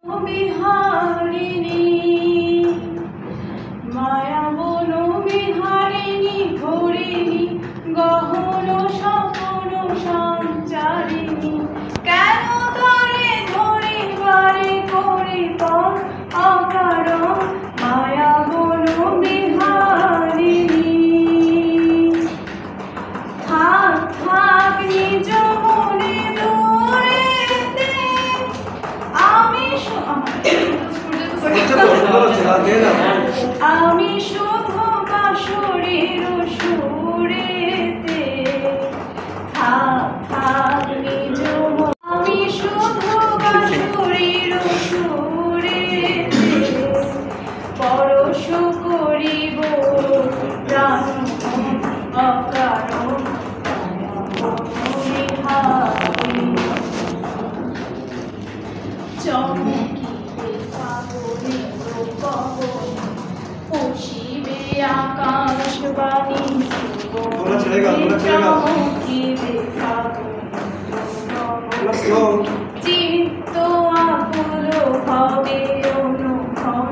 বিহারিণী মায়া বন বিহারিণী হরিণী গহন স্বপ্ন সঞ্চারিণী কেন তারে ধরিবারে করি পর অকারণ মায়া বন বিহারিণী থাক থাক নিজ মনে দূরেতে আমি শুধু বাঁশির সুরেতে থাক থাক নিজ আমি শুধু বাঁশির সুরেতে পরশ করিব প্রাণ অকারণ চমকিতে পাগলিত পবন পশিবে আকাশবাণী চমকিতে চিত্ত আকুল হবে অনুক্ষণ